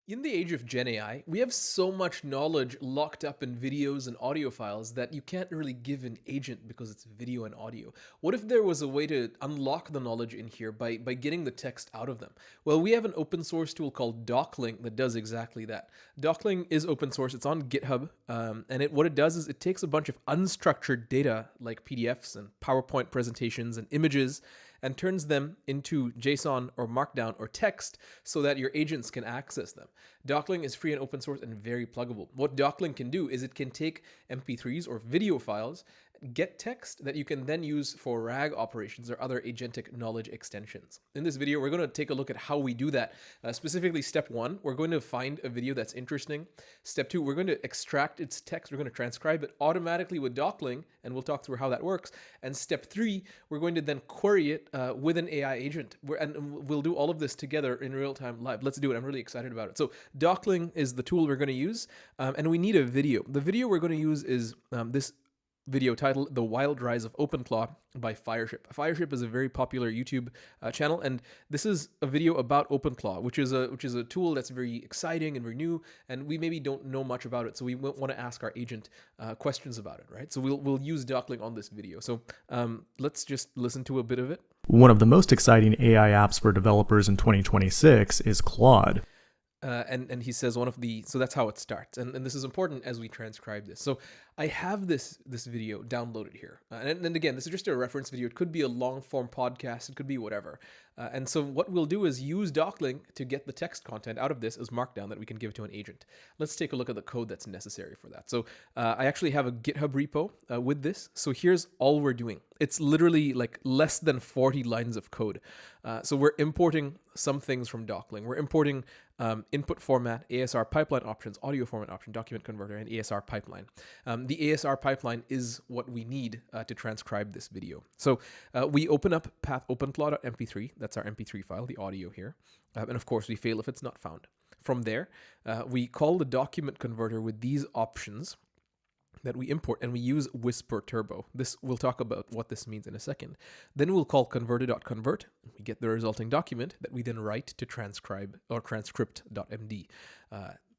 In the age of Gen AI, we have so much knowledge locked up in videos and audio files that you can't really give an agent because it's video and audio. What if there was a way to unlock the knowledge in here by getting the text out of them? Well, we have an open source tool called Docling that does exactly that. Docling is open source, it's on GitHub, and what it does is it takes a bunch of unstructured data like PDFs and PowerPoint presentations and images and turns them into JSON or Markdown or text so that your agents can access them. Docling is free and open source and very pluggable. What Docling can do is it can take MP3s or video files, get text that you can then use for RAG operations or other agentic knowledge extensions. In this video, we're going to take a look at how we do that. Specifically, step one, we're going to find a video that's interesting. Step two, we're going to extract its text. We're going to transcribe it automatically with Docling, and we'll talk through how that works. And step three, we're going to then query it with an AI agent. And we'll do all of this together in real time live. Let's do it. I'm really excited about it. So Docling is the tool we're going to use, and we need a video. The video we're going to use is this video titled The Wild Rise of OpenClaw by Fireship. Fireship is a very popular YouTube channel, and this is a video about OpenClaw, which is a tool that's very exciting and very new, and we maybe don't know much about it, so we want to ask our agent questions about it, right? So we'll use Docling on this video. So let's just listen to a bit of it. One of the most exciting AI apps for developers in 2026 is Claude. And he says so that's how it starts. And this is important as we transcribe this. So I have this video downloaded here. And again, this is just a reference video. It could be a long form podcast. It could be whatever. And so what we'll do is use Docling to get the text content out of this as Markdown that we can give to an agent. Let's take a look at the code that's necessary for that. So I actually have a GitHub repo with this. So here's all we're doing. It's literally like less than 40 lines of code. So we're importing some things from Docling. We're importing input format, ASR pipeline options, audio format option, document converter, and ASR pipeline. The ASR pipeline is what we need to transcribe this video. So we open up path openclaw.mp3. That's our MP3 file, the audio here. And of course, we fail if it's not found. From there, we call the document converter with these options that we import, and we use Whisper Turbo. We'll talk about what this means in a second. Then we'll call converter.convert. We get the resulting document that we then write to transcribe or transcript.md.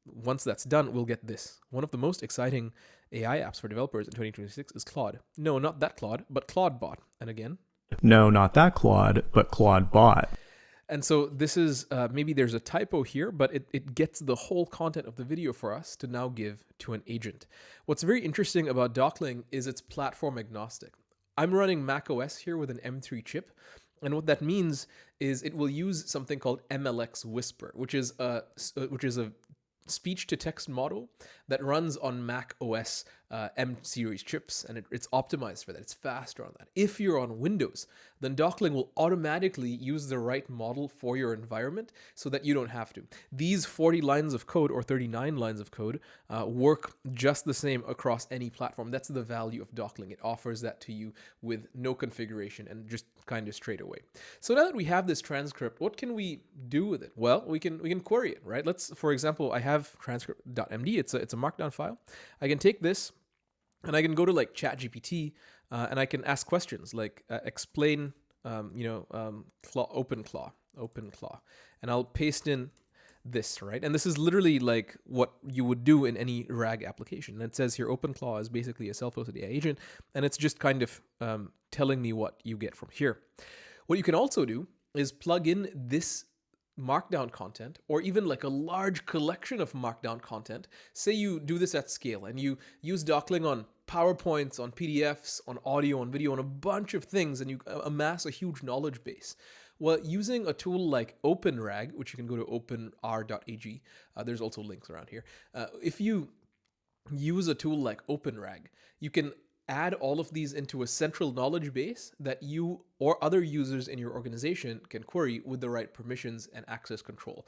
Once that's done, we'll get this. One of the most exciting AI apps for developers in 2026 is Claude. No, not that Claude, but Claude Bot. And again, No, not that Claude, but Claude Bot. and so this is, maybe there's a typo here, but it gets the whole content of the video for us to now give to an agent. What's very interesting about Docling is it's platform agnostic. I'm running macOS here with an M3 chip, and what that means is it will use something called MLX Whisper, which is a speech-to-text model that runs on Mac OS M series chips, and it's optimized for that. It's faster on that. If you're on Windows, then Docling will automatically use the right model for your environment so that you don't have to. These 40 lines of code or 39 lines of code work just the same across any platform. That's the value of Docling. It offers that to you with no configuration and just kind of straight away. So now that we have this transcript, what can we do with it? Well, we can query it, right? For example, I have transcript.md. It's a Markdown file. I can take this and I can go to like ChatGPT and I can ask questions like explain, OpenClaw, and I'll paste in this, right? And this is literally like what you would do in any RAG application. And it says here, OpenClaw is basically a self-hosted AI agent, and it's just kind of telling me what you get from here. What you can also do is plug in this Markdown content, or even like a large collection of Markdown content. Say you do this at scale and you use Docling on PowerPoints, on PDFs, on audio, on video, on a bunch of things, and you amass a huge knowledge base. Well, using a tool like OpenRAG, which you can go to openr.ag, there's also links around here. If you use a tool like OpenRAG, you can add all of these into a central knowledge base that you or other users in your organization can query with the right permissions and access control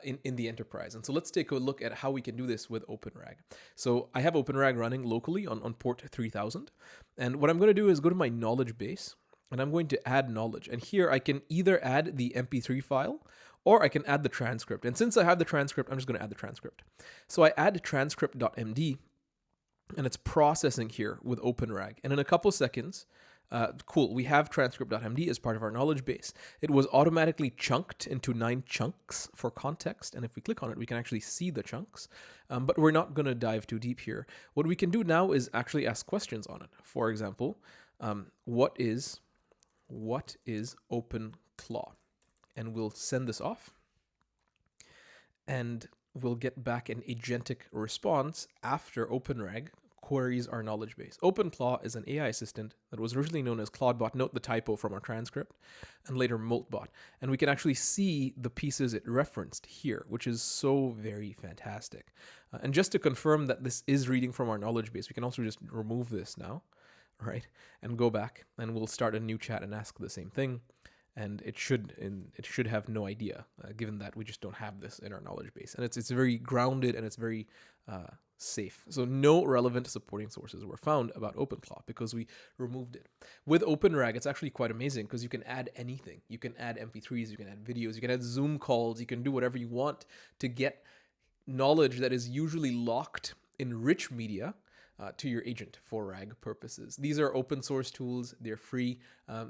in the enterprise. And so let's take a look at how we can do this with OpenRAG. So I have OpenRAG running locally on port 3000. And what I'm going to do is go to my knowledge base, and I'm going to add knowledge. And here I can either add the MP3 file, or I can add the transcript. And since I have the transcript, I'm just going to add the transcript. So I add transcript.md, and it's processing here with OpenRAG. And in a couple seconds, Cool. We have transcript.md as part of our knowledge base. It was automatically chunked into 9 chunks for context. And if we click on it, we can actually see the chunks. But we're not going to dive too deep here. What we can do now is actually ask questions on it. For example, what is OpenClaw? And we'll send this off. And we'll get back an agentic response after OpenRAG queries our knowledge base. OpenClaw is an AI assistant that was originally known as ClaudeBot, note the typo from our transcript, and later MoltBot. And we can actually see the pieces it referenced here, which is so very fantastic. And just to confirm that this is reading from our knowledge base, we can also just remove this now, right? And go back, and we'll start a new chat and ask the same thing. And it should have no idea, given that we just don't have this in our knowledge base. And it's very grounded and it's very safe. So no relevant supporting sources were found about OpenClaw because we removed it. With OpenRAG, it's actually quite amazing because you can add anything. You can add MP3s, you can add videos, you can add Zoom calls, you can do whatever you want to get knowledge that is usually locked in rich media to your agent for RAG purposes. These are open source tools. They're free.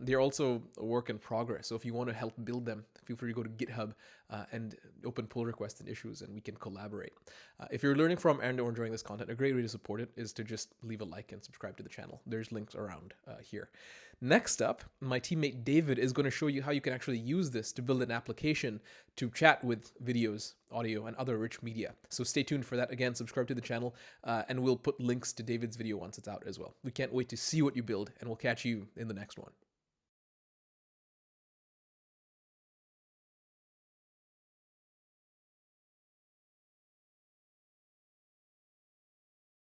They're also a work in progress. So if you want to help build them, feel free to go to GitHub and open pull requests and issues, and we can collaborate. If you're learning from and or enjoying this content, a great way to support it is to just leave a like and subscribe to the channel. There's links around here. Next up, my teammate David is going to show you how you can actually use this to build an application to chat with videos, audio, and other rich media. So stay tuned for that. Again, subscribe to the channel, and we'll put links to David's video once it's out as well. We can't wait to see what you build, and we'll catch you in the next one.